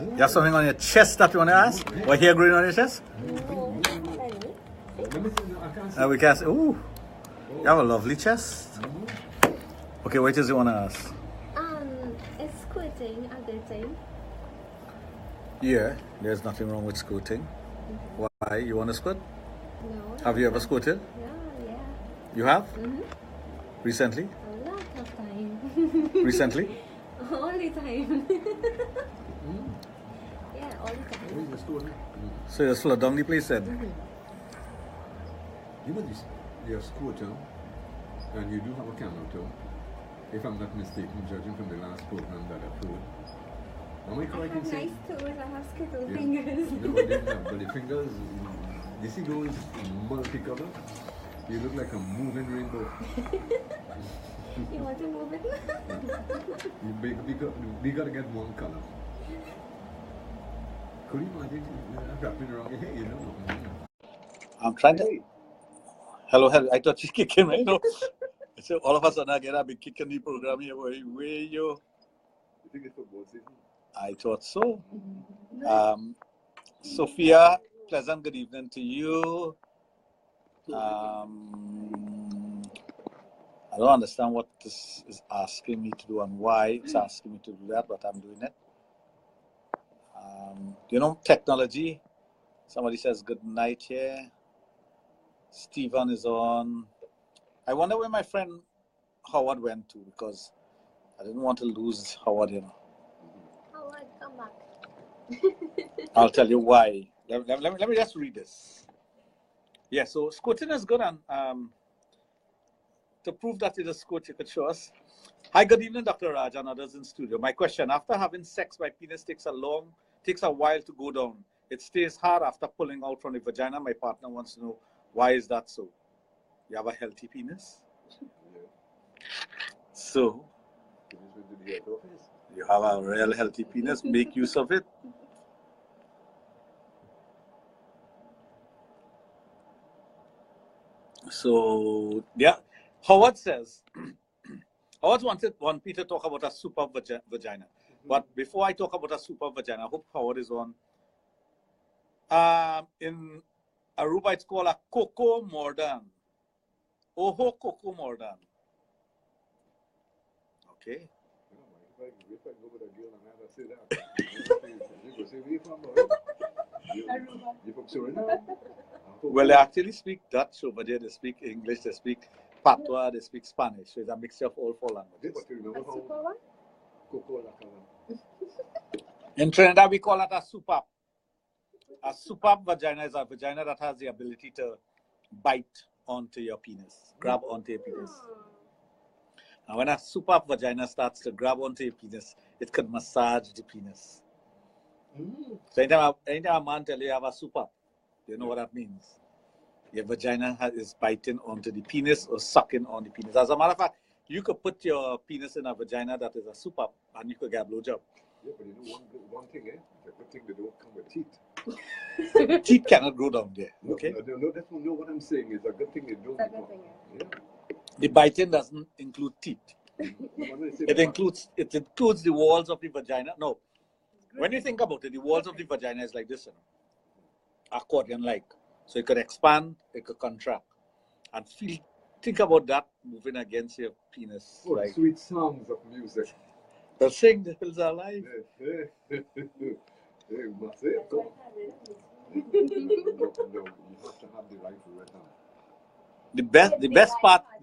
You have something on your chest that you want to ask? Or hair growing on your chest? No. We can say, ooh, you have a lovely chest. Okay, what else you want to ask? Is squirting a good thing? Yeah, there's nothing wrong with squirting. Why? You want to squirt? No. Have you ever squirted? Yeah. You have? Mm-hmm. Recently? A lot of time. Recently? All the time. Yeah, all the time. So you just flood down the place then? You know this, you're a squirter, and you do have a camera too, if I'm not mistaken, judging from the last program that I put. Am I correct in have saying? nice toes, I have skittle Yeah. fingers. No, but the fingers, you see those multicolored? You look like a moving rainbow. You want to move it? We gotta get one color. Could you imagine wrapping around your hair, you know? I'm trying to... Hello. I thought she's kicking me, you know. So all of a sudden I get a big kick in the program here. Where you? You think it's football season? I thought so. Sophia, pleasant good evening to you. I don't understand what this is asking me to do and why it's asking me to do that, but I'm doing it. You know, technology. Somebody says good night here. Stephen is on. I wonder where my friend Howard went to, because I didn't want to lose Howard, you know. Howard, come back. I'll tell you why. Let me just read this. Yeah, so squirting is good, and to prove that it is squirt, you could show us. Hi, good evening, Dr. Raj and others in studio. My question: after having sex, my penis takes a while to go down. It stays hard after pulling out from the vagina. My partner wants to know, why is that so? You have a healthy penis? So, you have a real healthy penis. Make use of it. So, yeah, Howard says, Howard want me to talk about a super vagina. But before I talk about a super vagina, I hope Howard is on. In Aruba, it's called a Coco Mordan. Oho Coco Mordan. Okay. Well, they actually speak Dutch over there. They speak English, they speak Patois, they speak Spanish. So it's a mixture of all four languages. In Trinidad, we call it a soupape. A soupape vagina is a vagina that has the ability to bite onto your penis, grab onto your penis. And when a soupape vagina starts to grab onto your penis, it could massage the penis. So anytime a man tells you have a soupape, you know what that means. Your vagina is biting onto the penis or sucking on the penis. As a matter of fact, you could put your penis in a vagina that is a soupape and you could get a blowjob. Yeah, but you know one thing, the good thing, they don't come with teeth. Teeth cannot grow down there. Okay. No, that's not what I'm saying. It's a good thing they don't. Yeah. The biting doesn't include teeth. It includes the walls of the vagina. No. When you think about it, the walls of the vagina is like this, you know, accordion-like. So it could expand, it could contract, and think about that moving against your penis. Oh, like sweet songs of music. The sing the hills are alive. You must say it. No, you have to have the right rhythm. The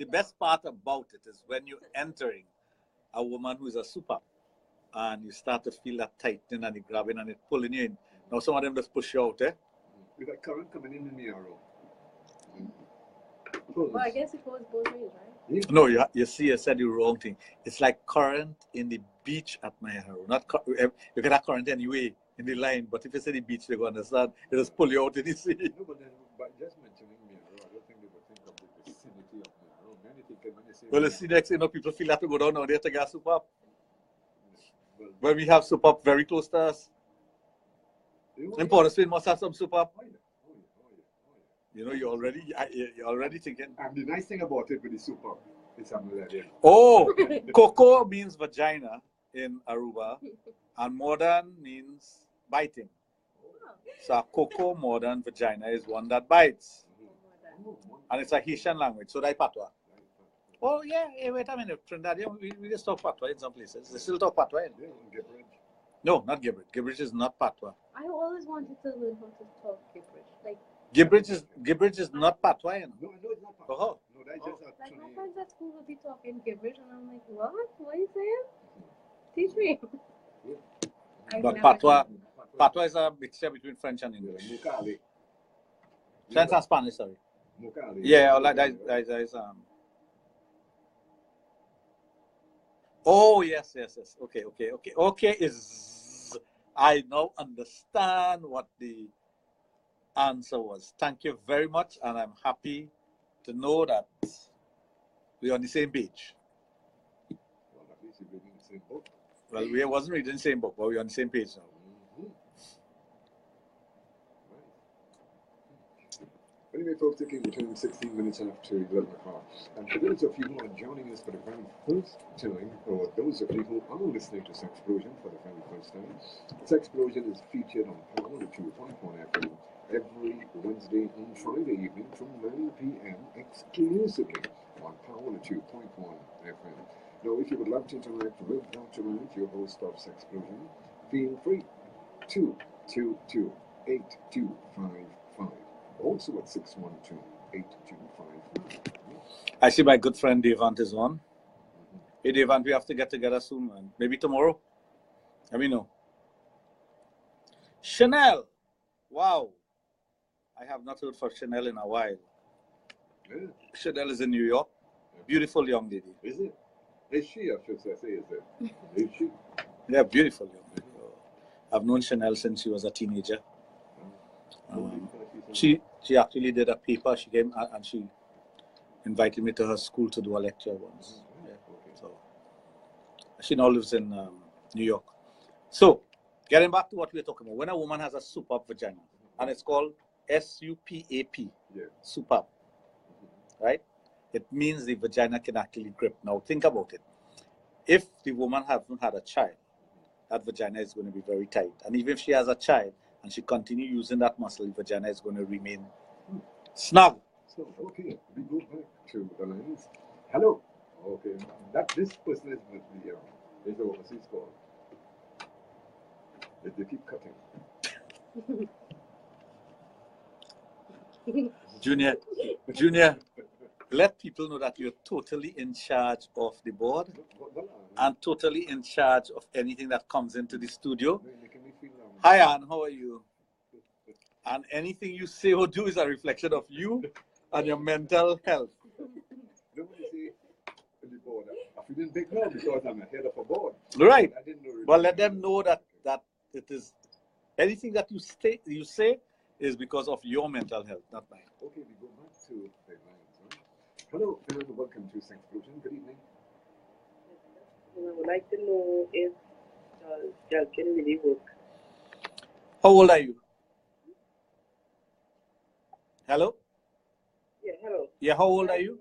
best part about it is when you're entering a woman who is a soupape, and you start to feel that tightening and the grabbing and it pulling you in. Now some of them just push you out, eh? With that current coming in the arrow. Well, I guess it goes both ways, right? No, you see, I said the wrong thing. It's like current in the beach at my arrow. Not you can have current anyway in the line, but if you say the beach, they go understand. They just pull you out in the sea. No, but then by just mentioning the arrow, I don't think they would think of the vicinity of the arrow. Many think when they say. Well, you see, next you know, people feel have to go down there to get soupape. When we have soupape very close to us. In Port of Spain must have some soupape. You know, you're already thinking. And the nice thing about it with the soupape is I'm Oh, coco means vagina in Aruba, And modern means biting. So a coco modern vagina is one that bites. And it's a Haitian language, so that's patois. Oh, yeah, hey, wait a minute. Trinidad, we just talk patois in some places. They still talk patois. No, not gibberish. Gibberish is not patois. I always wanted to learn how to talk gibberish. Like Gibberish is not patois. You know? No, it's not patois. Oh. No, that's just like my friends at school would be talking gibberish, and I'm like, what? What are you saying? Teach me. But patois is a mixture between French and English. French and Spanish, sorry. Yeah, like that is Oh, yes. Okay, is I now understand what the answer was. Thank you very much, and I'm happy to know that we're on the same page. Well, at least you're reading the same book. Well, we wasn't reading the same book, but we're on the same page now. Anyway, folks, taking between 16 minutes after 11 o'clock. And for those of you who are joining us for the very first time, or those of you who are listening to Sexplosion for the very first time, Sexplosion is featured on Power 2.1 FM every Wednesday and Friday evening from 9 p.m. exclusively on Power 2.1 FM. Now, if you would love to interact with Dr. Raj, your host of Sexplosion, feel free to 222-8255. Also at 612-8255. I see my good friend Devant is on. Hey Devant, we have to get together soon, man. Maybe tomorrow. Let me know. Chanel. Wow. I have not heard from Chanel in a while. Yeah. Chanel is in New York. Beautiful young lady. Is it? Is she, I should say, is it? Is she? Yeah, beautiful young lady. I've known Chanel since she was a teenager. She actually did a paper. She came and she invited me to her school to do a lecture once. Yeah. So she now lives in New York. So getting back to what we were talking about, when a woman has a superb vagina, and it's called SUPAP, superb, right? It means the vagina can actually grip. Now think about it. If the woman hasn't had a child, that vagina is going to be very tight. And even if she has a child and she continues using that muscle, the vagina is going to remain snug. So, okay, we go back to the lines. Hello. Okay, this person is with the is the overseas call. They keep cutting. Junior, let people know that you're totally in charge of the board and totally in charge of anything that comes into the studio. Hi, Anne, how are you? And anything you say or do is a reflection of you and your mental health. Nobody say the board. I feel big now because I'm a head of a board. Right. But let them know that it is anything that you say is because of your mental health, not mine. Okay, we go back to the lines. Right? Hello, and welcome to Sexplosion. Good evening. I would like to know if gel can really work. How old are you? Hello? Yeah, hello. Yeah, how old are you?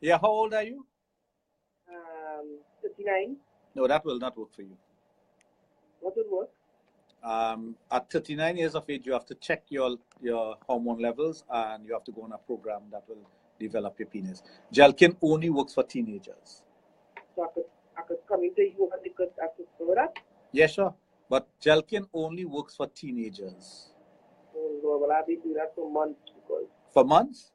Yeah, how old are you? 39. No, that will not work for you. What would work? At 39 years of age, you have to check your hormone levels and you have to go on a program that will develop your penis. Gelkin only works for teenagers. So I could come into you and I could do that? Yeah, sure. But Gelkin only works for teenagers. Oh, no, well, I've been doing that for months. For months?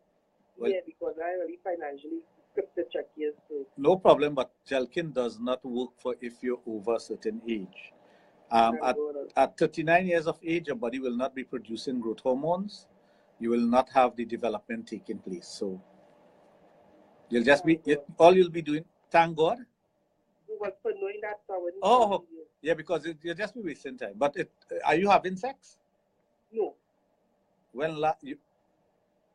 Well, yeah, because I really financially skipped the check years too. No problem, but Gelkin does not work for if you're over a certain age. At 39 years of age, your body will not be producing growth hormones. You will not have the development taking place. So you'll just be, all you'll be doing, thank God. But for knowing that, oh, yeah, because you'll just be wasting time. But are you having sex? No. When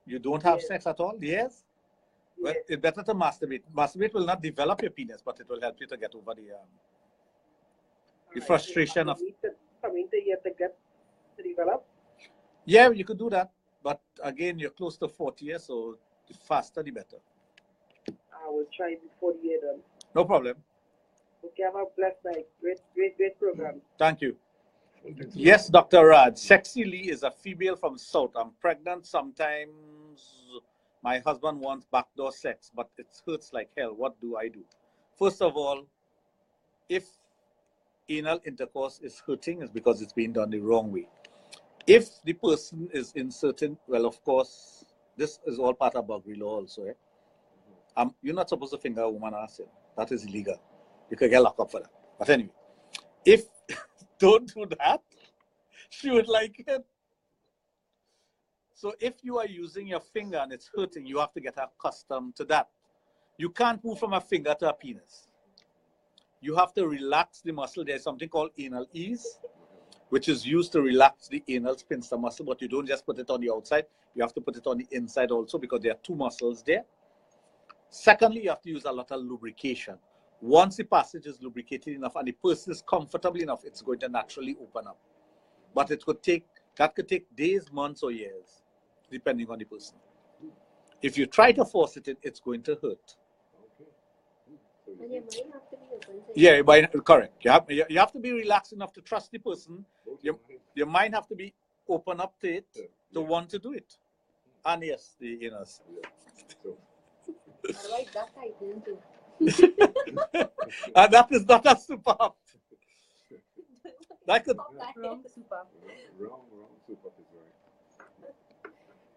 you don't have sex at all? Yes? Well, it's better to masturbate. Masturbate will not develop your penis, but it will help you to get over the frustration of coming to here to get to develop. Yeah, you could do that, but again, you're close to 40 years, so the faster the better. I will try before the year done. No problem. Okay, have a blessed night. Great program. Thank you. Yes, Dr. Raj. Sexy Lee is a female from South. I'm pregnant. Sometimes my husband wants backdoor sex, but it hurts like hell. What do I do? First of all, if anal intercourse is hurting, it's because it's being done the wrong way. If the person is inserting, well, of course, this is all part of Buggery law also. You're not supposed to finger a woman ass. That is illegal. You could get locked up for that. But anyway, if don't do that, she would like it. So if you are using your finger and it's hurting, you have to get accustomed to that. You can't move from a finger to a penis. You have to relax the muscle. There's something called anal ease, which is used to relax the anal sphincter muscle, but you don't just put it on the outside. You have to put it on the inside also because there are two muscles there. Secondly, you have to use a lot of lubrication. Once the passage is lubricated enough and the person is comfortable enough, it's going to naturally open up. But that could take days, months, or years, depending on the person. If you try to force it, it's going to hurt. And your mind have to be open. Yeah, correct. You have to be relaxed enough to trust the person. Your mind have to be open up to it, to want to do it. And yes, the anus. Otherwise, that tightening too. And that is not a superb. That could. Wrong super. Wrong super is right.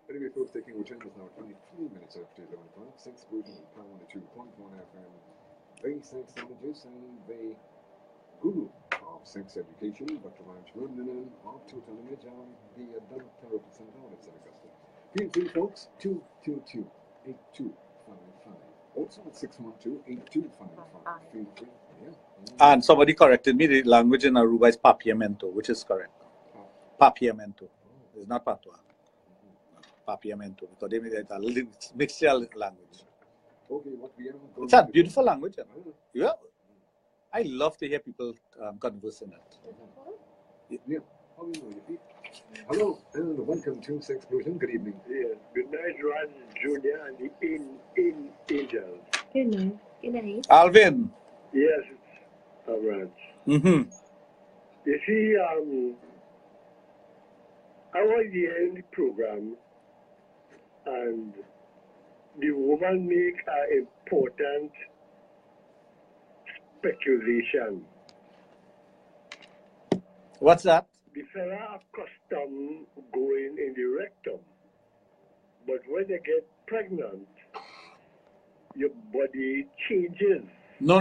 Anyway, folks, taking return is now 23 minutes after 11 o'clock. Sexplosion on Power 2.1 FM. The Sexologist and the guru of sex education, Dr. Raj London of Total Image and the adult therapy center out of St. Augustine. Feel free, folks, 222-8255. Also at 612-8255. Feel free. Yeah. And somebody corrected me. The language in Aruba is papiamento, which is correct. Papiamento. It's not patois. Papiamento, because they made it a mixture language. Okay, what we have It's a beautiful language. Yeah. I love to hear people converse in it. Yeah. How do you know, you Hello, and welcome to Sexplosion. Good evening. Yes. Good night, Raj Jr. and the Angels. Good night. Good night. Alvin. Yes, it's Raj. Mm-hmm. You see, I was here in the program, and the woman make an important speculation. What's that? The fella accustomed going in the rectum, but when they get pregnant, your body changes. No.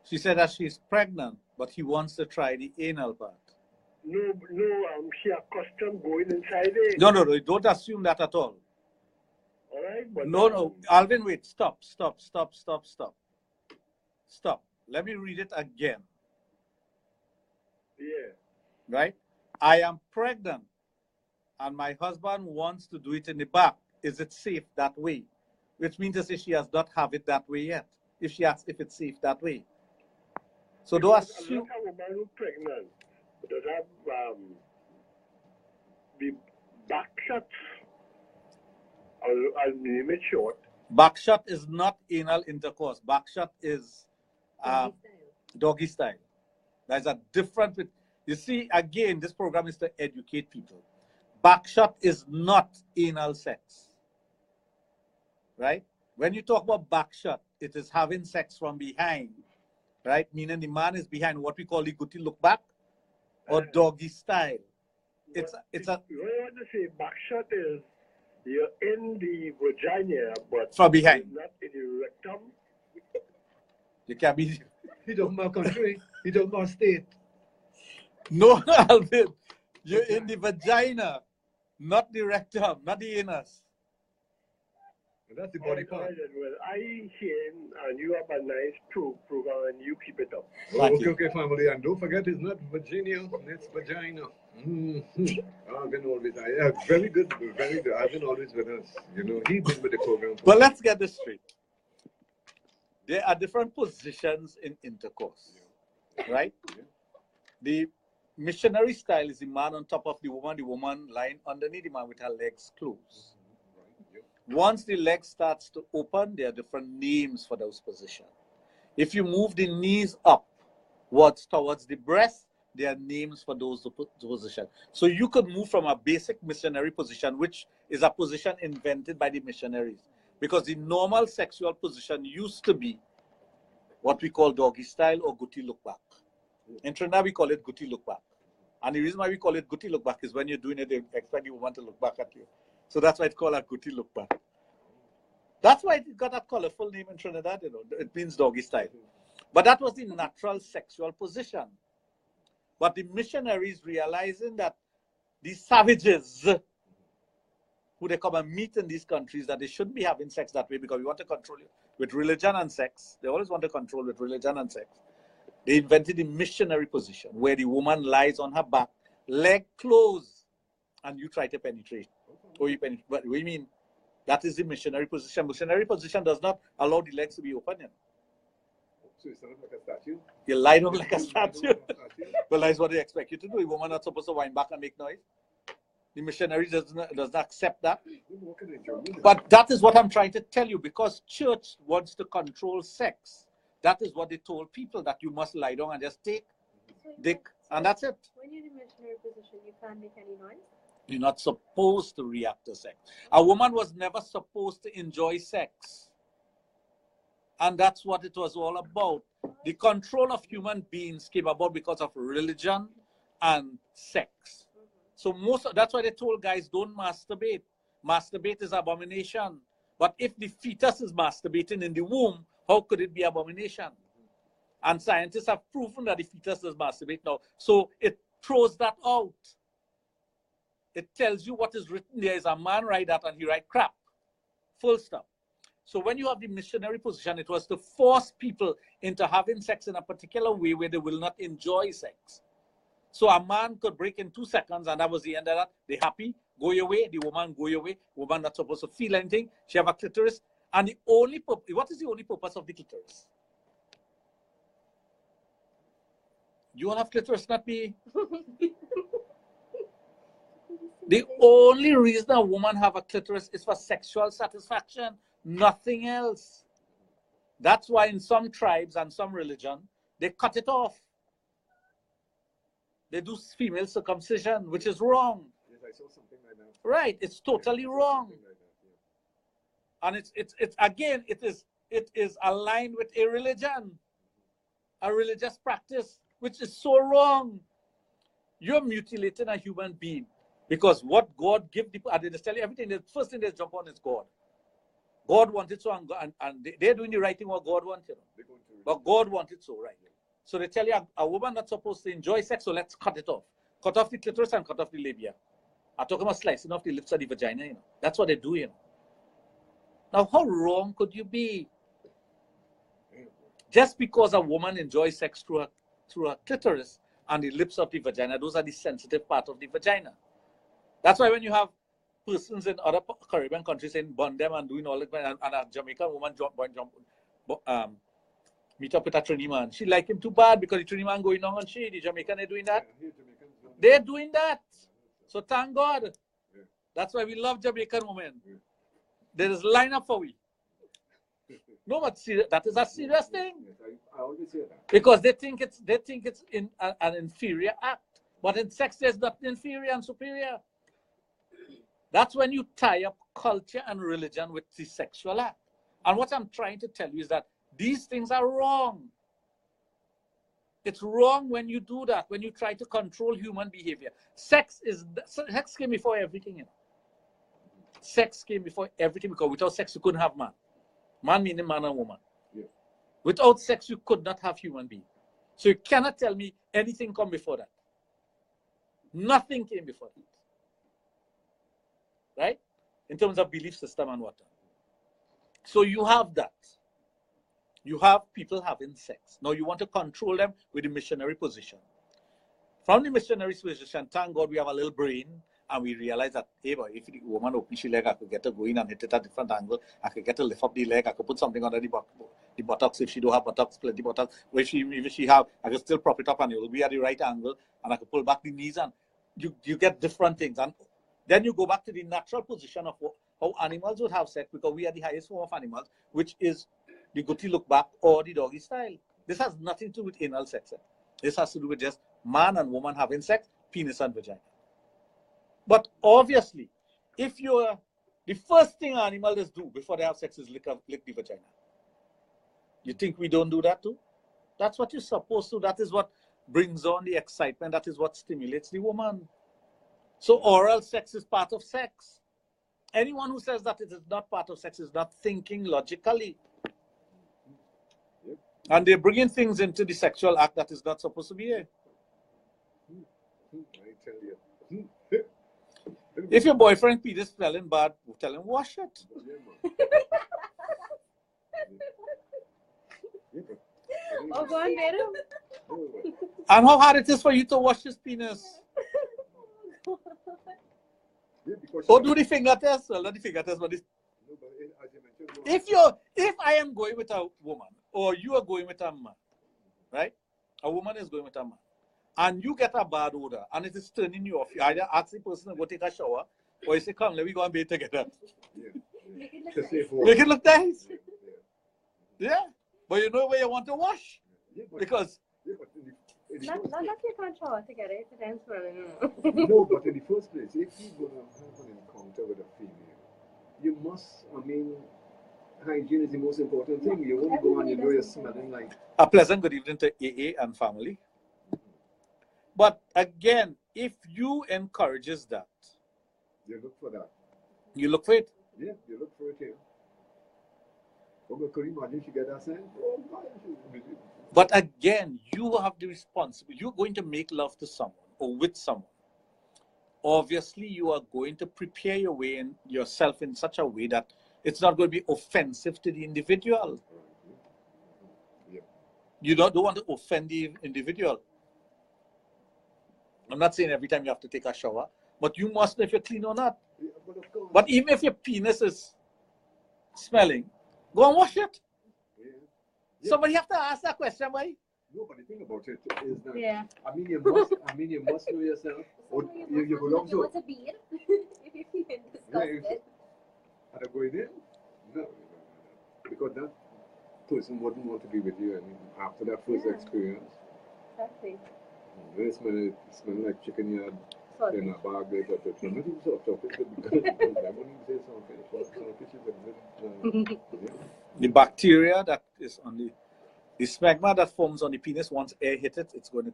She said that she's pregnant, but he wants to try the anal part. No, she accustomed going inside it. No, don't assume that at all. All right, but No, Alvin, wait, stop. Let me read it again. Yeah. Right? I am pregnant and my husband wants to do it in the back. Is it safe that way? Which means to say she has not have it that way yet. If she asks if it's safe that way. So don't assume. A lot of women who are pregnant that have the back shots. I'll name it short. Back shot is not anal intercourse. Back shot is doggy style. There's a difference with. You see, again, this program is to educate people. Backshot is not anal sex. Right? When you talk about backshot, it is having sex from behind. Right? Meaning the man is behind what we call the goatee look back or doggy style. It's a. What I want to say, backshot is you're in the vagina, but from behind. Not in the rectum. You can't be. He don't know country. He don't know state. No, Alvin. You're in the vagina, not the rectum, not the anus. And that's the body part. Well, I hear and you have a nice program and you keep it up. Okay, family. And don't forget, it's not Virginia, it's vagina. Alvin always, very good. Alvin always with us. You know, he's been with the program. Well, let's get this straight. There are different positions in intercourse, right? The missionary style is the man on top of the woman lying underneath the man with her legs closed. Once the leg starts to open, there are different names for those positions. If you move the knees upwards towards the breast, there are names for those positions. So you could move from a basic missionary position, which is a position invented by the missionaries. Because the normal sexual position used to be what we call doggy style or gutti look back. In Trinidad, we call it gutti look back. And the reason why we call it gutti look back is when you're doing it, they expect the woman to look back at you. So that's why it's called a gutti look back. That's why it got that colorful name in Trinidad, you know. It means doggy style. But that was the natural sexual position. But the missionaries realizing that these savages who they come and meet in these countries, that they shouldn't be having sex that way because we want to control it with religion and sex. They always want to control with religion and sex. They invented the missionary position where the woman lies on her back, leg closed, and you try to penetrate. Or you penetrate. What do you mean? That is the missionary position. Missionary position does not allow the legs to be open. So you stand up like a statue? You lie down like a statue. Well, that's what they expect you to do. A woman not supposed to wind back and make noise. The missionary does not accept that. But that is what I'm trying to tell you, because church wants to control sex. That is what they told people, that you must lie down and just take dick, and that's it. When you're in missionary position, you can't make any noise? You're not supposed to react to sex. A woman was never supposed to enjoy sex. And that's what it was all about. The control of human beings came about because of religion and sex. So that's why they told guys, don't masturbate. Masturbate is abomination. But if the fetus is masturbating in the womb, how could it be abomination? And scientists have proven that the fetus does masturbate now. So it throws that out. It tells you what is written there is a man write that and he write crap. Full stop. So when you have the missionary position, it was to force people into having sex in a particular way where they will not enjoy sex. So a man could break in 2 seconds and that was the end of that. They happy, go your way. The woman go your way. Woman not supposed to feel anything. She have a clitoris. And the only what is the only purpose of the clitoris? You want to have clitoris not be? The only reason a woman have a clitoris is for sexual satisfaction, nothing else. That's why in some tribes and some religion, they cut it off. They do female circumcision, which is wrong. Yes, I saw something like that. Right, it's totally wrong. Like that, yeah. And it's again, it is aligned with a religion, a religious practice, which is so wrong. You're mutilating a human being because what God give the, and they just tell you everything. The first thing they jump on is God. God wanted so, and they're doing the right thing what God wanted. But God wanted so, right? So they tell you a woman not supposed to enjoy sex, so let's cut it off. Cut off the clitoris and cut off the labia. I'm talking about slicing off the lips of the vagina, you know. That's what they do, you know. Now, how wrong could you be? Just because a woman enjoys sex through her clitoris and the lips of the vagina, those are the sensitive part of the vagina. That's why when you have persons in other Caribbean countries saying burn them and doing all that, and a Jamaican woman meet up with a Trini man, she like him too bad because the Trini man going on and the Jamaican are doing that. They're doing that. So thank God. Yeah. That's why we love Jamaican women. Yeah. There is lineup for we. No, but that is a serious thing. Yes, I always say that. Because they think it's an inferior act. But in sex, there's nothing inferior and superior. That's when you tie up culture and religion with the sexual act. And what I'm trying to tell you is that these things are wrong. It's wrong when you do that, when you try to control human behavior. Sex came before everything. You know? Sex came before everything because without sex, you couldn't have man. Man meaning man and woman. Yeah. Without sex, you could not have human being. So you cannot tell me anything come before that. Nothing came before that. Right? In terms of belief system and whatnot. So you have that. You have people having sex. Now you want to control them with the missionary position. From the missionary position, thank God we have a little brain and we realize that, hey boy, if the woman opens her leg, I could get her going and hit it at a different angle. I could get her lift up the leg. I could put something under the buttocks if she don't have buttocks, plenty buttocks. If she have, I could still prop it up and it will be at the right angle and I could pull back the knees and you get different things. And then you go back to the natural position of how animals would have sex because we are the highest form of animals, which is the goatee look back, or the doggy style. This has nothing to do with anal sex. This has to do with just man and woman having sex, penis and vagina. But obviously, if you're the first thing animals do before they have sex is lick the vagina. You think we don't do that too? That's what you're supposed to. That is what brings on the excitement. That is what stimulates the woman. So oral sex is part of sex. Anyone who says that it is not part of sex is not thinking logically. And they're bringing things into the sexual act that is not supposed to be here. I tell you. If your boyfriend penis smelling bad, tell him wash it. Oh, go on, Vero. And how hard it is for you to wash his penis? Or do the finger test? Well, not the finger test, but this. If I am going with a woman, or you are going with a man, right? A woman is going with a man, and you get a bad odor, and it is turning you off. You either ask the person to go take a shower, or you say, "Come, let me go and bathe together." Make it Make it look nice. Yeah, but you know where you want to wash, because Not that you can't shower together. It's a dance running. No, but in the first place, if you're going to have an encounter with a female, you must, I mean, hygiene is the most important thing. You won't go and you know you're smelling like... a pleasant good evening to AA and family. But again, if you encourages that, You look for that. you look for it. Yeah, you look for it here. Could you imagine she get that sign? But again, you have the responsibility. You're going to make love to someone or with someone. Obviously, you are going to prepare your way in yourself in such a way that it's not going to be offensive to the individual. Yeah. You don't want to offend the individual. I'm not saying every time you have to take a shower, but you must know if you're clean or not. Yeah, but of course. But even if your penis is smelling, go and wash it. Yeah. Somebody have to ask that question, why? No, but the thing about it is that Yeah. I mean you must know yourself. Or you belong to. What's a beer? If you feel Yeah, disgusted. and I go in there? No. Because that person wouldn't want to be with you after that first Yeah. experience. Exactly. They smell like chicken yard Salty. in a bag there, but it's not even soft chocolate. I wouldn't even say saltfish. Saltfish is a good, yeah. The bacteria that is on the smegma that forms on the penis, once air hits it, it's going to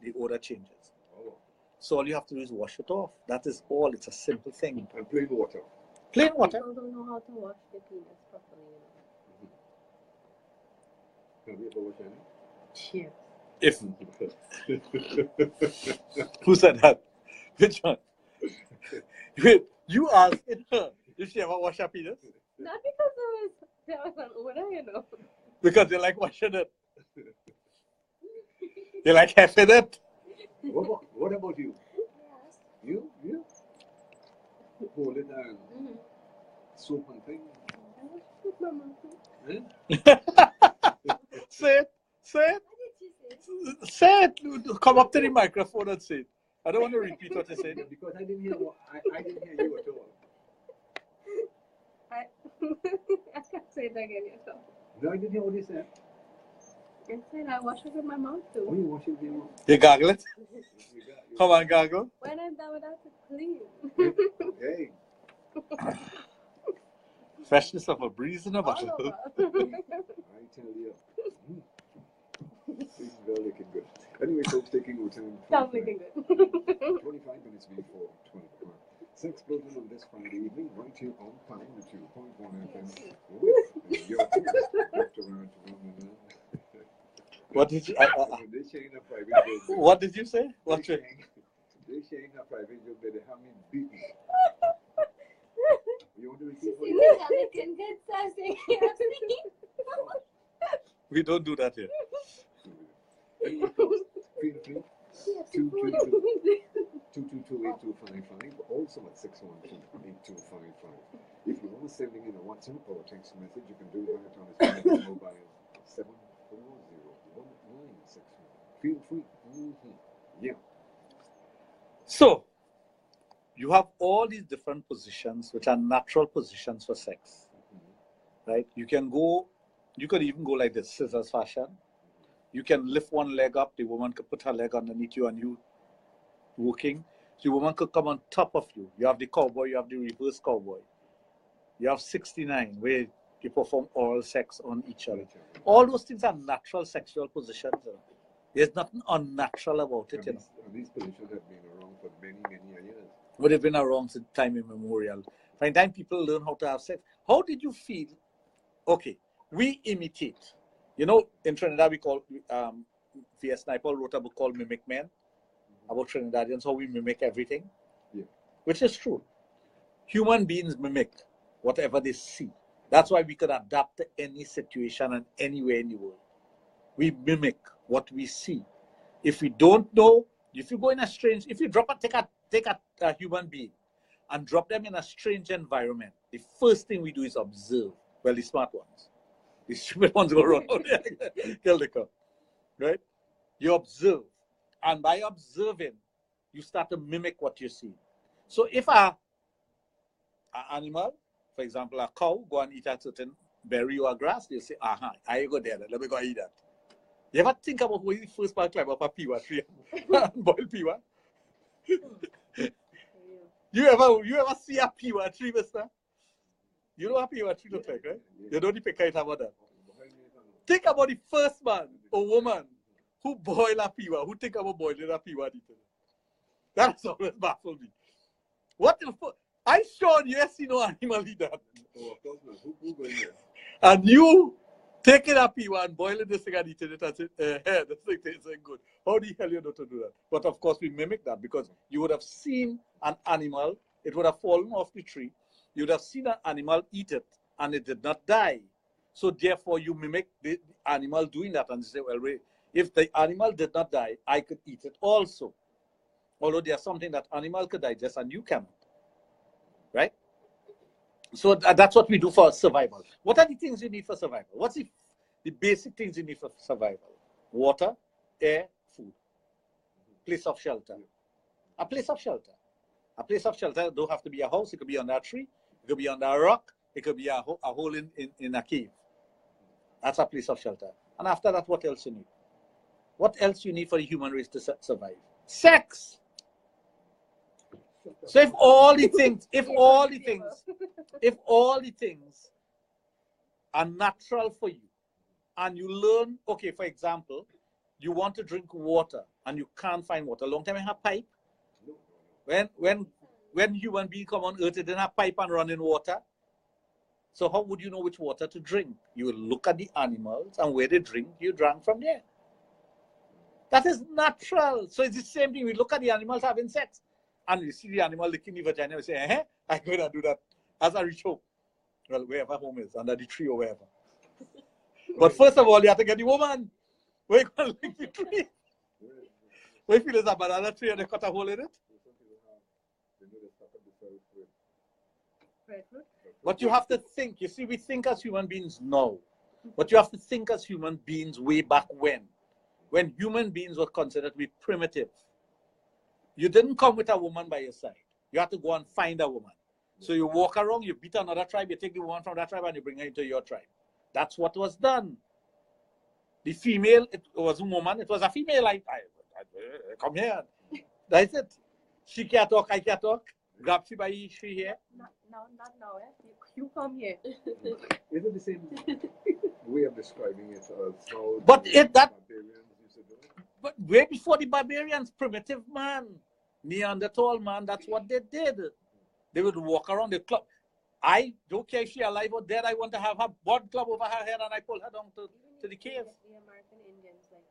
the odor changes. Oh. So all you have to do is wash it off. That is all. It's a simple thing. And plain water. Plain water. People don't know how to wash their penis properly. Have you ever washed any? Cheers. If who said that? Which one? Wait, you asked her if she ever washed her penis? Not because there was an odor, you know. Because they like washing it. They like having it. What about you? Yes. You? Hold it and soap and thing. I was with my mom. Eh? Say it. Say it. What did you say? Say it. Come up to the microphone and say it. I don't want to repeat what you said. Because I didn't hear you at all. I can't say it again yourself. No, I didn't hear what you said. I said I wash it with my mouth Oh, too. you wash it with your mouth. You gargle it? You Come on, gargle. When I'm done with that, it's clean. Hey. Freshness of a breeze in a All bottle. over. I tell you. This girl looking good. Anyway, folks, taking your time. Sounds looking good. 25 minutes before 20 o'clock. Sexplosion on this Friday evening, right here on Penile, the 2.1 FM. With your host, Dr. Raj. What did you? They're sharing a private joke. What did you say? What? They're sharing a private joke that they have me beaten. You want to repeat what you We don't do that here. Anyway, folks, feel free. 222-8255, also at 612-8255. If you want to send in a WhatsApp or a text message, you can do that on his mobile 740-1961. Feel free. Yeah. So, you have all these different positions which are natural positions for sex, right? You can go You could even go like this, scissors fashion. You can lift one leg up, the woman could put her leg underneath you and you walking. The woman could come on top of you. You have the cowboy, you have the reverse cowboy. You have 69, where you perform oral sex on each other. All those things are natural sexual positions. There's nothing unnatural about it. And these positions have been around for many, many years. But they've been around since time immemorial. By the time people learn how to have sex, how did you feel? Okay, we imitate. You know, in Trinidad, we call, V.S. Sniper wrote a book called Mimic Men, about Trinidadians, how we mimic everything, which is true. Human beings mimic whatever they see. That's why we could adapt to any situation and anywhere in the world. We mimic what we see. If we don't know, if you go in a strange, if you take a human being and drop them in a strange environment, the first thing we do is observe. Well, the smart ones. The stupid ones go around. Kill the cow. Right? You observe. And by observing, you start to mimic what you see. So if an animal, for example, a cow, go and eat a certain berry or grass, you say, aha, I go there, let me go eat that. You ever think about when you first climb up a piwa tree and boil piwa? You ever see a piwa tree, mister? You know what a piwa tree looks like, right? You don't need to kite about that. Think about the first man or woman who boil a piwa, who think about boiling a piwa. That's always baffled me. What the fuck? I sure you have seen no animal eat that. Oh, of course not. Who going there? And you take it up piwa and boil it this thing and eat it and say, hey, this thing tastes good. How the hell you know to do that? But of course we mimic that because you would have seen an animal, it would have fallen off the tree, you would have seen an animal eat it and it did not die. So therefore you mimic the animal doing that and you say, well, wait, if the animal did not die, I could eat it also. Although there's something that animal could digest and you cannot. Right? So that's what we do for survival. What are the things you need for survival? What's the basic things you need for survival? Water, air, food. Place of shelter. A place of shelter. A place of shelter don't have to be a house. It could be under a tree. It could be under a rock. It could be a hole in a cave. That's a place of shelter. And after that, what else you need? What else you need for the human race to survive? Sex. So if all the things are natural for you, and you learn, okay, for example, you want to drink water and you can't find water. A long time you have pipe. When human beings come on earth, they didn't have pipe and running water. So how would you know which water to drink? You will look at the animals and where they drink, you drank from there. That is natural. So it's the same thing. We look at the animals having sex. And you see the animal licking the vagina, we say, I'm going to do that as I reach home. Well, wherever home is, under the tree or wherever. But first of all, you have to get the woman. Where you going to lick the tree? Where you feel there's a banana tree and they cut a hole in it? But you have to think. You see, we think as human beings now. But you have to think as human beings way back when human beings were considered to be primitive. You didn't come with a woman by your side. You have to go and find a woman. So you walk around, you beat another tribe, you take the woman from that tribe and you bring her into your tribe. That's what was done. The female, it was a woman, it was a female. I come here. That's it. She can't talk, I can't talk. Grab she by she here. Not now, eh? You come here. Is it the same way of describing it as how But barbarians used to do it? But way before the barbarians, primitive man, Neanderthal man, that's what they did. They would walk around the club. I don't care if she's alive or dead. I want to have her one club over her head and I pull her down to the cave. The American Indians, like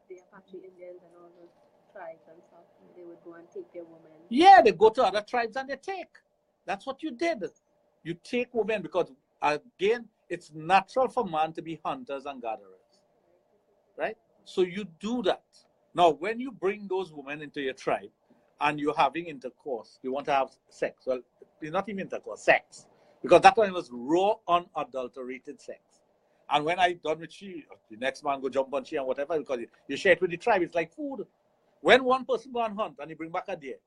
the Apache Indians and all those tribes and stuff, they would go and take their women. Yeah, they go to other tribes and they take. That's what you did. You take women because, again, it's natural for man to be hunters and gatherers. Right? So you do that. Now, when you bring those women into your tribe and you're having intercourse, you want to have sex. Well, it's not even intercourse, sex. Because that one was raw, unadulterated sex. And when I done with she, the next man go jump on she and whatever, because you share it with the tribe, it's like food. When one person go and hunt and he bring back a deer,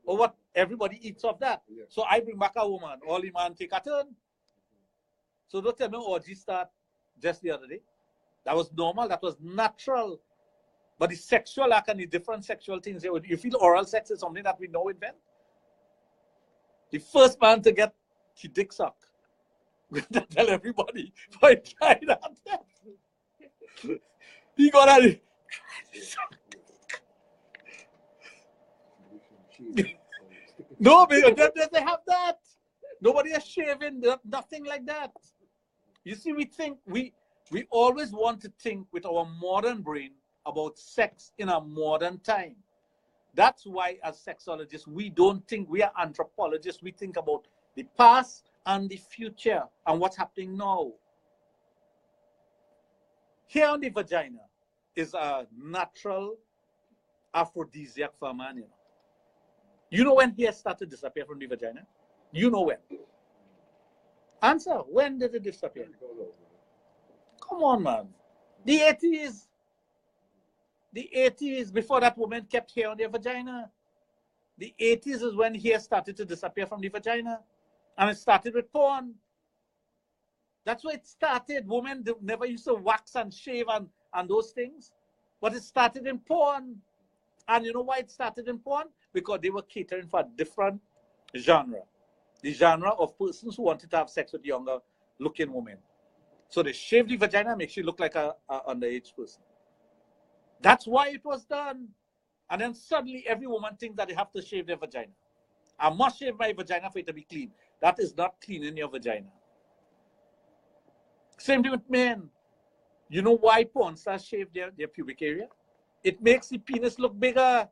or what, everybody eats off that. Yeah. So I bring back a woman, all the man take a turn. So don't tell me orgy start just the other day. That was normal. That was natural. But the sexual act and the different sexual things, you feel oral sex is something that we know invent. The first man to get his dick sucked. Tell everybody, but I tried that. He got out. No, they have that. Nobody is shaving, nothing like that. You see, we always want to think with our modern brain about sex in a modern time. That's why as sexologists, we don't think, we are anthropologists, we think about the past and the future and what's happening now. Hair on the vagina is a natural aphrodisiac for a man, You know when hair started to disappear from the vagina? You know when? Answer, when did it disappear? Come on, man. The 80s. The 80s, before that woman kept hair on their vagina. The 80s is when hair started to disappear from the vagina. And it started with porn. That's where it started. Women never used to wax and shave and those things. But it started in porn. And you know why it started in porn? Because they were catering for a different genre. The genre of persons who wanted to have sex with younger looking women. So they shaved the vagina, makes you look like a underage person. That's why it was done. And then suddenly every woman thinks that they have to shave their vagina. I must shave my vagina for it to be clean. That is not cleaning your vagina. Same thing with men. You know why porn stars shave their pubic area? It makes the penis look bigger.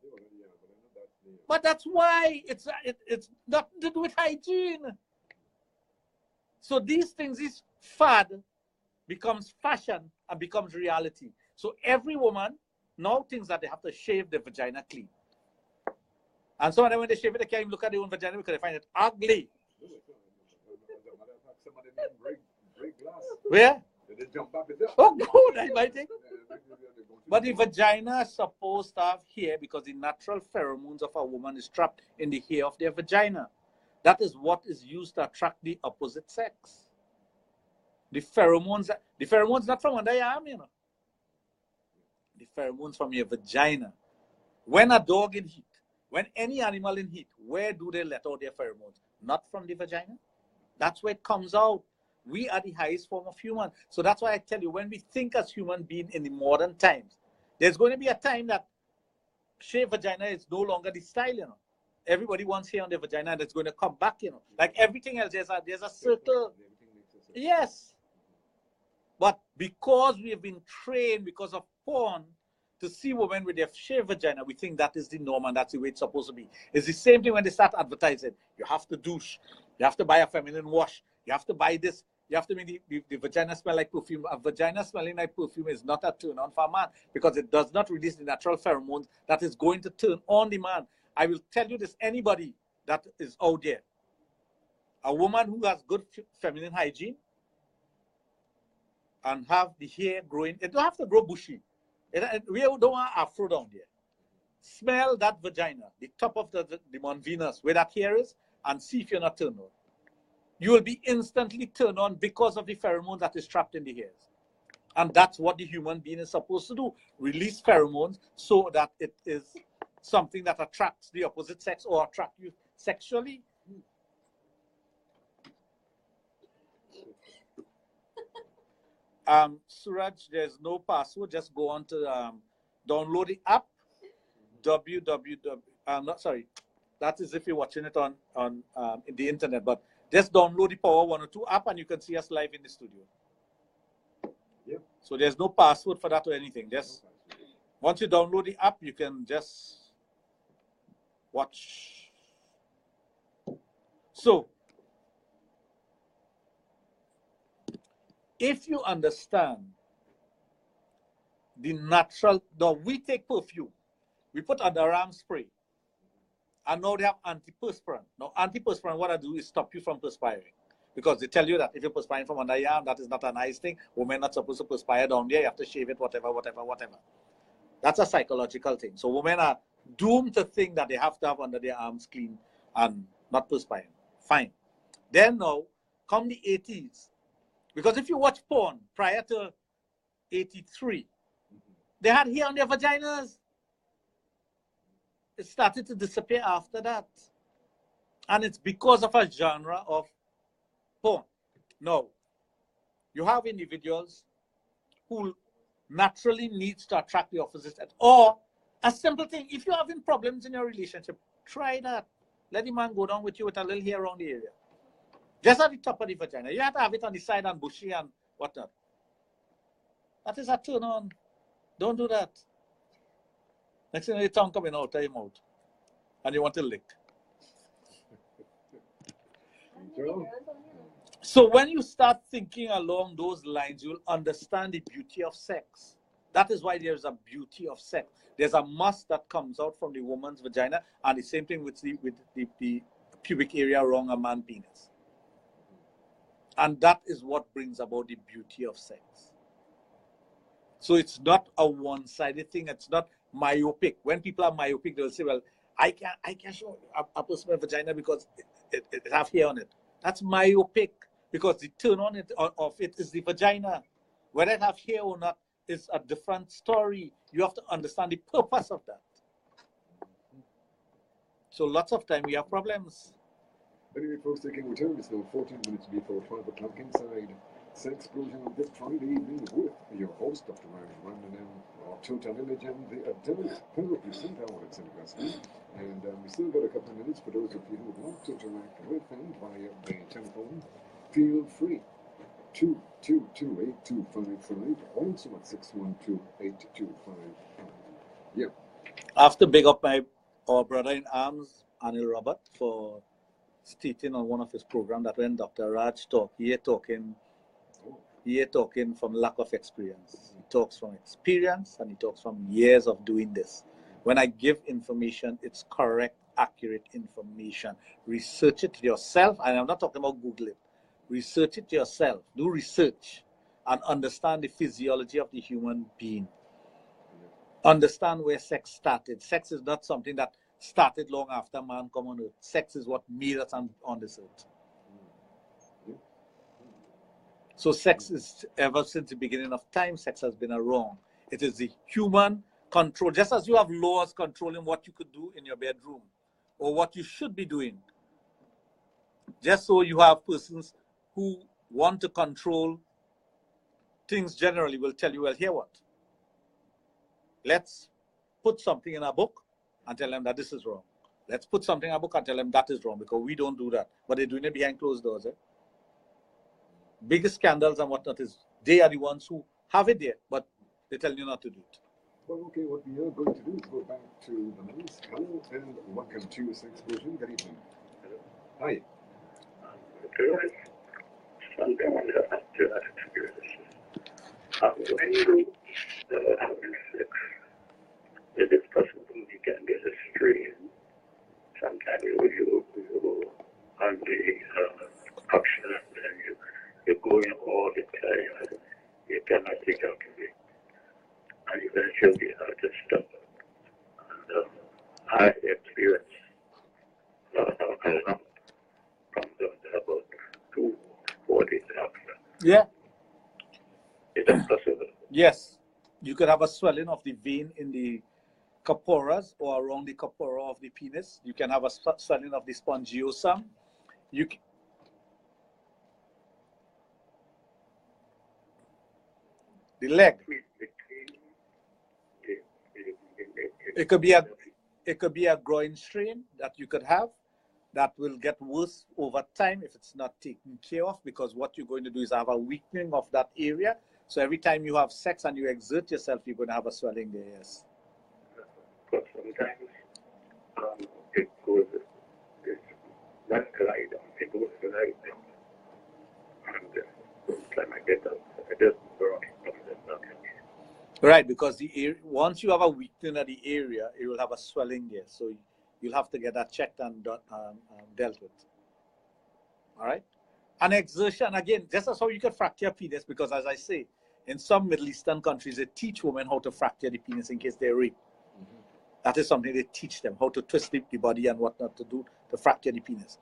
But that's why it's nothing to do with hygiene. So these things, this fad becomes fashion and becomes reality. So every woman now thinks that they have to shave their vagina clean. And some of them, when they shave it, they can't even look at their own vagina because they find it ugly. Where? Oh, good, I might think. But the vagina is supposed to have hair because the natural pheromones of a woman is trapped in the hair of their vagina. That is what is used to attract the opposite sex. The pheromones not from under your arm, The pheromones from your vagina. When a dog in heat, when any animal in heat, where do they let out their pheromones? Not from the vagina. That's where it comes out. We are the highest form of human. So that's why I tell you, when we think as human beings in the modern times, there's going to be a time that shaved vagina is no longer the style, Everybody wants hair on their vagina and it's going to come back, Like everything else, there's a circle. Yes. But because we have been trained because of porn to see women with their shaved vagina, we think that is the norm and that's the way it's supposed to be. It's the same thing when they start advertising. You have to douche. You have to buy a feminine wash. You have to buy this. You have to make the vagina smell like perfume. A vagina smelling like perfume is not a turn on for a man because it does not release the natural pheromones that is going to turn on the man. I will tell you this, anybody that is out there, a woman who has good feminine hygiene and have the hair growing, it don't have to grow bushy. We don't want afro down there. Smell that vagina, the top of the Venus, where that hair is, and see if you're not turned on. You will be instantly turned on because of the pheromone that is trapped in the hairs. And that's what the human being is supposed to do. Release pheromones so that it is something that attracts the opposite sex or attract you sexually. Suraj, there's no password. Just go on to download the app. That is if you're watching it on the internet, but just download the Power 102 app and you can see us live in the studio. Yep. So there's no password for that or anything. Just once you download the app, you can just watch. So if you understand the natural, now we take perfume, we put underarm spray, and now they have antiperspirant. Now antiperspirant, what I do is stop you from perspiring. Because they tell you that if you're perspiring from under your arm, that is not a nice thing. Women are not supposed to perspire down there. You have to shave it, whatever. That's a psychological thing. So women are doomed to think that they have to have under their arms clean and not perspiring. Fine. Then now, come the 80s, Because if you watch porn prior to 83, they had hair on their vaginas. It started to disappear after that. And it's because of a genre of porn. No. You have individuals who naturally needs to attract the opposite sex. Or a simple thing, if you're having problems in your relationship, try that. Let the man go down with you with a little hair around the area. Just at the top of the vagina. You have to have it on the side and bushy and whatnot. That is a turn on. Don't do that. Next thing, your tongue coming out of your mouth. And you want to lick. So when you start thinking along those lines, you'll understand the beauty of sex. That is why there's a beauty of sex. There's a must that comes out from the woman's vagina, and the same thing with the pubic area around a man's penis. And that is what brings about the beauty of sex. So it's not a one-sided thing. It's not myopic. When people are myopic, they'll say, well, I can't show a person's vagina because it have hair on it. That's myopic, because the turn on it of it is the vagina. Whether it have hair or not is a different story. You have to understand the purpose of that. So lots of time we have problems. Anyway, folks, taking return. It's now 14 minutes before 5 o'clock inside Sexplosion on this Friday evening with your host, Dr. Raj, our total image and the adult therapy center out at St. Augustine. And we still got a couple of minutes for those of you who want to interact with them via the telephone. Feel free. 222-8255, also at 612-8255. Yeah. I have to big up our brother in arms, Anil Robert, for stating on one of his programs that when Dr. Raj talk, he talking from lack of experience. He talks from experience and he talks from years of doing this. When I give information, it's correct, accurate information. Research it yourself, and I'm not talking about Google it. Research it yourself. Do research and understand the physiology of the human being. Understand where sex started. Sex is not something that started long after man come on earth. Sex is what made us on this earth. So sex is, ever since the beginning of time, sex has been around. It is the human control. Just as you have laws controlling what you could do in your bedroom or what you should be doing. Just so you have persons who want to control things generally will tell you, well, here what? Let's put something in a book and tell them that this is wrong. Let's put something in a book and tell them that is wrong, because we don't do that. But they're doing it behind closed doors. Biggest scandals and whatnot is they are the ones who have it there, but they tell you not to do it. Well, okay, what we are going to do is go back to the lines. Hello and welcome to Sexplosion. Good evening. Hi. Something I want to ask you that experience. When you have sex, is it possible you can get a strain? Sometimes you on the option and you're going all the time, you cannot ejaculate. And eventually you have to stop. And I experienced a lump comes down to about 2-4 days after. Yeah. Is that possible? Yes. You could have a swelling of the vein in the corporas or around the corpora of the penis. You can have a swelling of the spongiosum. The leg. It could be a groin strain that you could have that will get worse over time if it's not taken care of, because what you're going to do is have a weakening of that area. So every time you have sex and you exert yourself, you're going to have a swelling there, yes. But sometimes it goes, one glide down, it goes glide down. And time I get up, I just burn it. Right, because the area, once you have a weakening of the area, it will have a swelling there. So you'll have to get that checked and dealt with. All right? And exertion, again, just as how you can fracture penis, because as I say, in some Middle Eastern countries, they teach women how to fracture the penis in case they're raped. That is something they teach them, how to twist the body and what not to do to fracture the penis.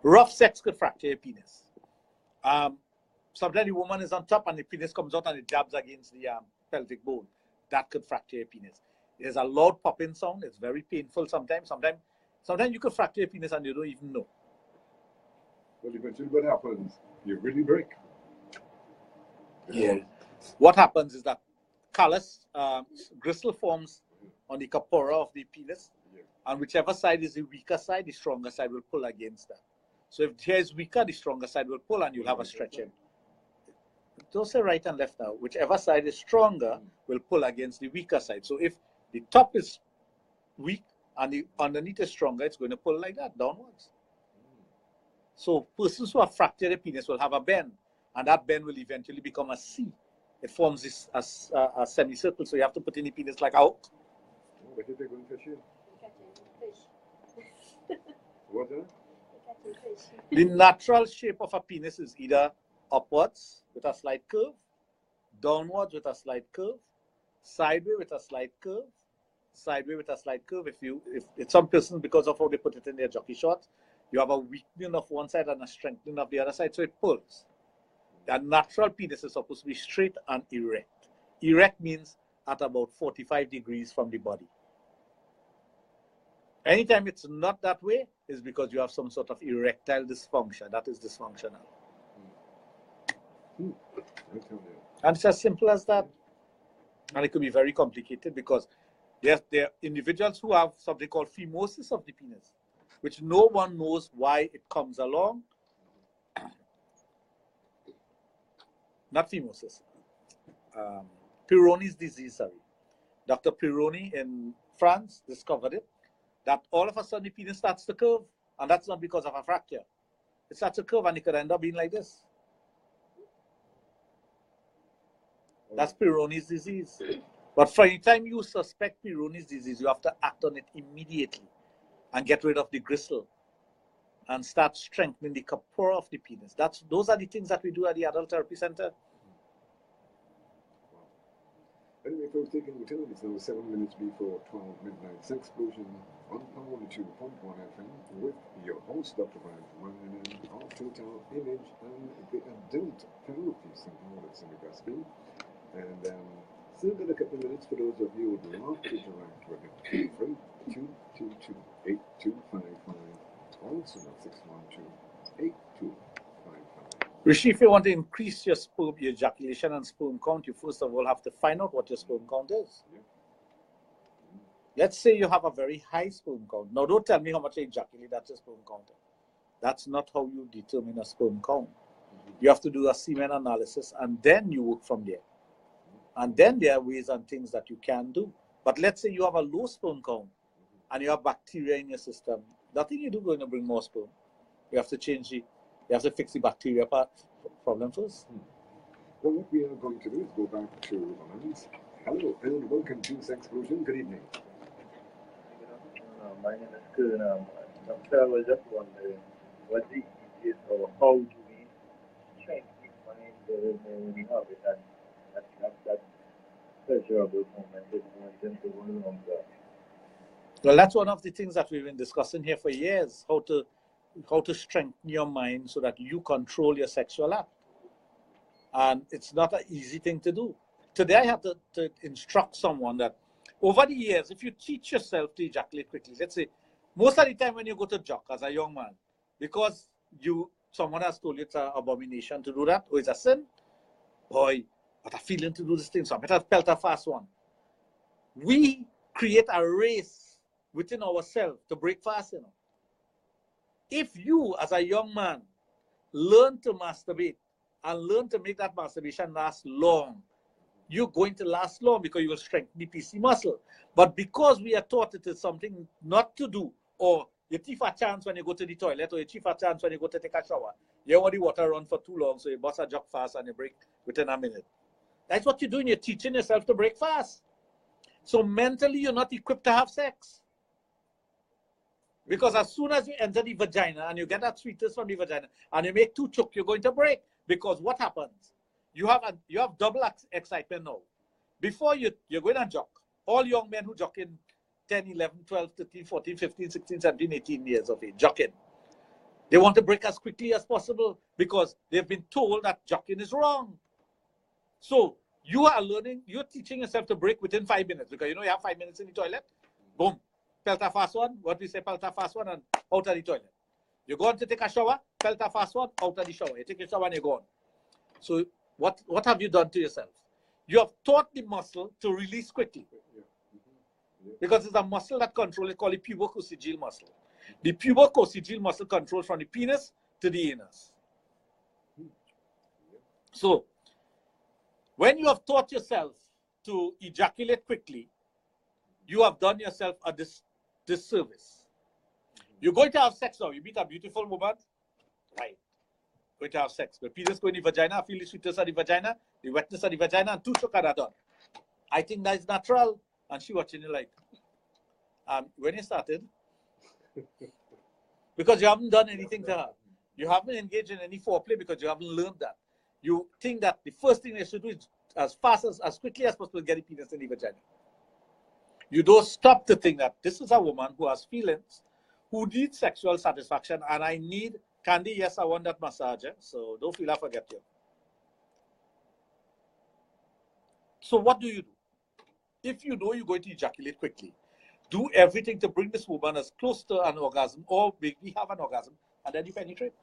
Rough sex could fracture your penis. sometimes the woman is on top and the penis comes out and it jabs against the pelvic bone. That could fracture your penis. There's a loud popping sound. It's very painful sometimes. Sometimes you could fracture your penis and you don't even know. Well, eventually what happens? You really break. Yeah. What happens is that callus, gristle forms on the corpora of the penis, and whichever side is the weaker side, the stronger side will pull against that. So if here is weaker, the stronger side will pull and you'll have a stretching. Don't say right and left now. Whichever side is stronger will pull against the weaker side. So if the top is weak and the underneath is stronger, it's going to pull like that, downwards. So persons who have fractured the penis will have a bend, and that bend will eventually become a C. It forms this a semicircle, so you have to put in the penis like a hook. Oh, what did they go and fish here? Catching fish. What, huh? Catching fish. The natural shape of a penis is either upwards with a slight curve, downwards with a slight curve, sideways with a slight curve, sideways with a slight curve. If some persons, because of how they put it in their jockey shorts, you have a weakening of one side and a strengthening of the other side, so it pulls. The natural penis is supposed to be straight and erect. Erect means at about 45 degrees from the body. Anytime it's not that way, is because you have some sort of erectile dysfunction. That is dysfunctional. And it's as simple as that. And it could be very complicated because there are individuals who have something called phimosis of the penis, which no one knows why it comes along. Not phimosis. Peyronie's disease, sorry. Dr. Peyronie in France discovered it, that all of a sudden the penis starts to curve, and that's not because of a fracture. It starts to curve and it could end up being like this. That's Peyronie's disease. But for any time you suspect Peyronie's disease, you have to act on it immediately and get rid of the gristle and start strengthening the corpora of the penis. Those are the things that we do at the Adult Therapy Center. Anyway, folks, taking your time, it's now 7 minutes before 12 midnight. Sexplosion on Power 2.1 FM with your host, Dr. Raj, running in our total image and the Adult Therapy Center that's in the gospel. And still got a couple of minutes for those of you who would love to interact with it. Feel free, 222-8255. Also, 612-8255. Rishi, if you want to increase your sperm, your ejaculation and sperm count, you first of all have to find out what your sperm count is. Yeah. Let's say you have a very high sperm count. Now, don't tell me how much you ejaculate, that's your sperm count. That's not how you determine a sperm count. You have to do a semen analysis and then you work from there. And then there are ways and things that you can do. But let's say you have a low sperm count and you have bacteria in your system. Nothing you do going to bring more sperm. You have to fix the bacteria problem first. Well, what we are going to do is go back to the lines. Hello and welcome to Sexplosion. Good evening. My name is Kun. Doctor, I was just wondering, what the is or how do we train the mind when we have it that pleasurable moment is going to go longer? Well, that's one of the things that we've been discussing here for years, how to strengthen your mind so that you control your sexual act. And it's not an easy thing to do. Today I have to instruct someone that over the years, if you teach yourself to ejaculate quickly, let's say, most of the time when you go to jog as a young man, because someone has told you it's an abomination to do that, or it's a sin, boy, what a feeling to do this thing, so I better pelt a fast one. We create a race within ourselves to break fast, you know. If you, as a young man, learn to masturbate and learn to make that masturbation last long, you're going to last long because you will strengthen the PC muscle. But because we are taught it is something not to do, or you thief a chance when you go to the toilet, or you thief a chance when you go to take a shower, you don't want the water run for too long, so you bust a jog fast and you break within a minute. That's what you're doing. You're teaching yourself to break fast. So mentally, you're not equipped to have sex. Because as soon as you enter the vagina and you get that sweetness from the vagina and you make two choke, you're going to break. Because what happens? You have double excitement now. Before you're going to jog. All young men who jog in 10, 11, 12, 13, 14, 15, 16, 17, 18 years of age, jogging. They want to break as quickly as possible because they've been told that jocking is wrong. So you are learning, you're teaching yourself to break within 5 minutes because you know you have 5 minutes in the toilet. Boom. Pelta fast one, what we say, pelta fast one, and out of the toilet. You go on to take a shower, pelta fast one, out of the shower. You take a shower and you go on. So what have you done to yourself? You have taught the muscle to release quickly. Because it's a muscle that controls, it's called the pubococcygeal muscle. The pubococcygeal muscle controls from the penis to the anus. So, when you have taught yourself to ejaculate quickly, you have done yourself a disservice. You're going to have sex now. You meet a beautiful woman, right? Going to have sex. The penis go in the vagina, feel the sweetness of the vagina, the wetness of the vagina, and 2 shock are done. I think that is natural. And she watching you like, when you started, because you haven't done anything to her. You haven't engaged in any foreplay because you haven't learned that. You think that the first thing they should do is as quickly as possible get the penis in the vagina. You don't stop to think that this is a woman who has feelings, who needs sexual satisfaction, and I need Candy. Yes, I want that massager, so don't feel I forget you. So what do you do? If you know you're going to ejaculate quickly, do everything to bring this woman as close to an orgasm or maybe have an orgasm, and then you penetrate.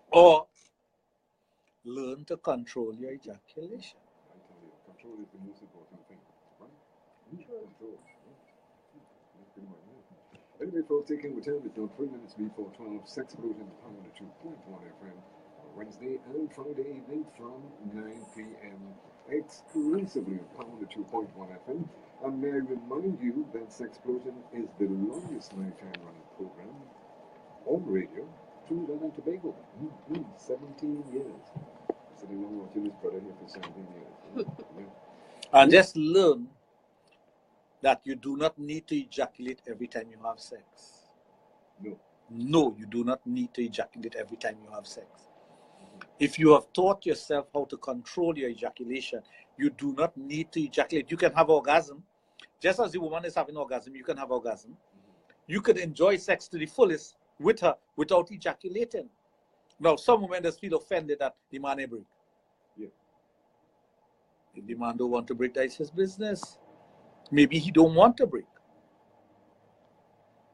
Or learn to control your ejaculation. I tell you, control is the most important thing, right? Control. That's pretty much it. Anyway, folks, taking the time, it's now 3 minutes before 12. Sexplosion, Power 2.1 FM, Wednesday and Friday evening from 9 p.m. exclusively on Power 2.1 FM. And may I remind you that Sexplosion is the longest nighttime running program on radio, Trinidad and Tobago. 17 years. Sitting along watching this brother here for 17 years. And just learn that you do not need to ejaculate every time you have sex. No. No, you do not need to ejaculate every time you have sex. If you have taught yourself how to control your ejaculation, you do not need to ejaculate. You can have orgasm. Just as the woman is having orgasm, you can have orgasm. You can enjoy sex to the fullest with her without ejaculating. Now, some women just feel offended that the man ain't break. Yeah. If the man don't want to break, that's his business. Maybe he don't want to break.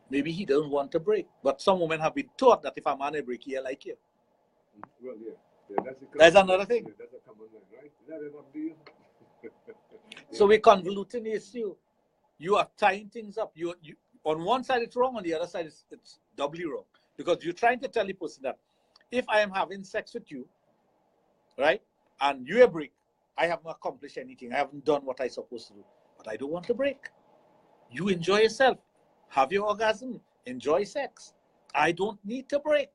Maybe he don't want to break. But some women have been taught that if a man ain't break, he'll like you. Well, yeah. That's another thing. Yeah, that's a common line, right? Is that enough deal? So we're convoluting the issue. You are tying things up. You on one side it's wrong, on the other side it's doubly wrong. Because you're trying to tell the person that if I am having sex with you, right, and you a break, I haven't accomplished anything. I haven't done what I'm supposed to do. But I don't want to break. You enjoy yourself. Have your orgasm. Enjoy sex. I don't need to break.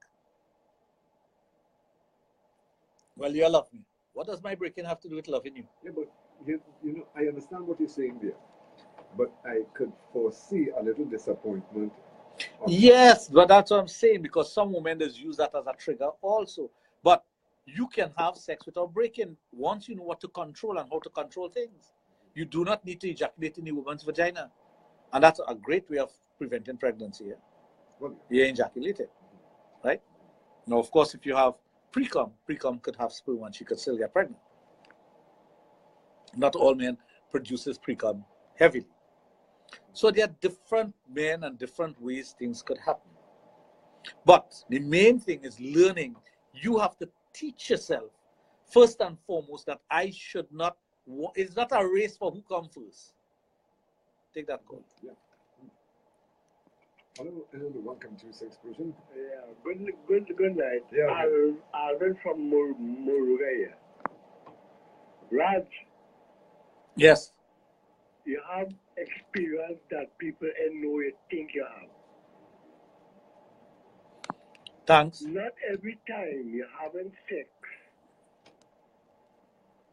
Well, you love me. What does my breaking have to do with loving you? Yeah, but you know, I understand what you're saying there. But I could foresee a little disappointment. Yes, but that's what I'm saying, because some women just use that as a trigger also. But you can have sex without breaking once you know what to control and how to control things. You do not need to ejaculate in the woman's vagina. And that's a great way of preventing pregnancy. Yeah? Well, You ejaculate it, right? Now, of course, if you have pre-cum could have sperm and she could still get pregnant. Not all men produces pre-cum heavily. So there are different men and different ways things could happen. But the main thing is learning. You have to teach yourself, first and foremost, that I should not, it's not a race for who comes first. Take that call. yeah. Hello and welcome to Sexplosion. Yeah, good night. Yeah. Alvin from Murugaya. Raj, Yes. you have experience that people ain't know you think you have. Thanks. Not every time you're having sex,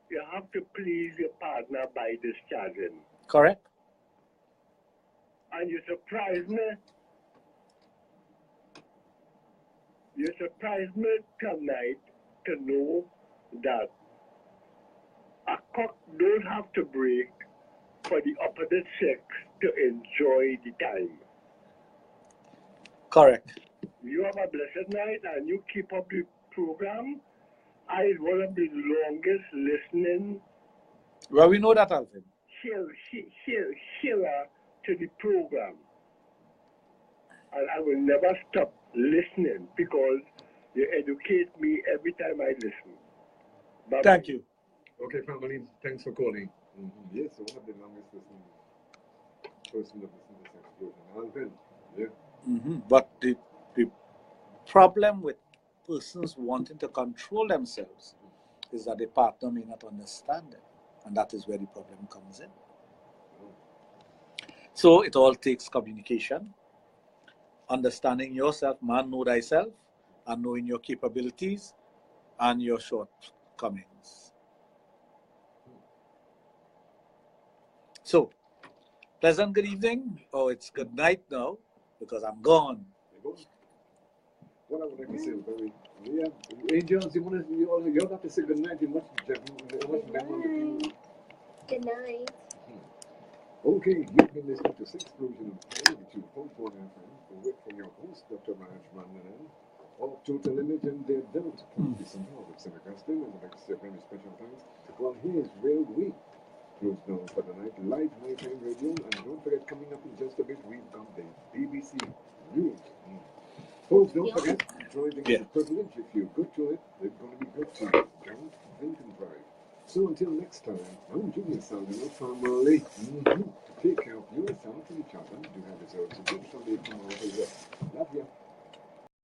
you have to please your partner by discharging. Correct. And you surprise me. You surprised me tonight to know that a cock don't have to break for the opposite sex to enjoy the time. Correct. You have a blessed night and you keep up the program. I is one of the longest listening Well, we know that, Alvin. hearer to the program. And I will never stop listening because you educate me every time I listen. Bye-bye. Thank you. Okay, family, thanks for calling. Yes, one of the longest listening person that listened to Sexplosion. Alvin, yeah. But the problem with persons wanting to control themselves is that the partner may not understand it. And that is where the problem comes in. So it all takes communication, understanding yourself, man, know thyself, and knowing your capabilities and your shortcomings. So, pleasant good evening. Oh, it's good night now because I'm gone. What I would like to say, Barry, yeah, Angels, you all have to say good night. You must Good night. Okay, you've been listening to Sexplosion on 92.1 FM with your host, Dr. Raj of Total Image and the Adult Community Center of St. Augustine, and I'd like to say very special thanks. Well, here's where we close down for the night, live nighttime radio, and don't forget, coming up in just a bit, we've got the BBC News. Folks, don't forget, driving is a privilege. If you're good to it, it's going to be good to you. Don't drink and drive. So until next time, I'm Junior Saldana, family. Take care of yourself and each other. Do have yourselves a good Sunday tomorrow. Love you.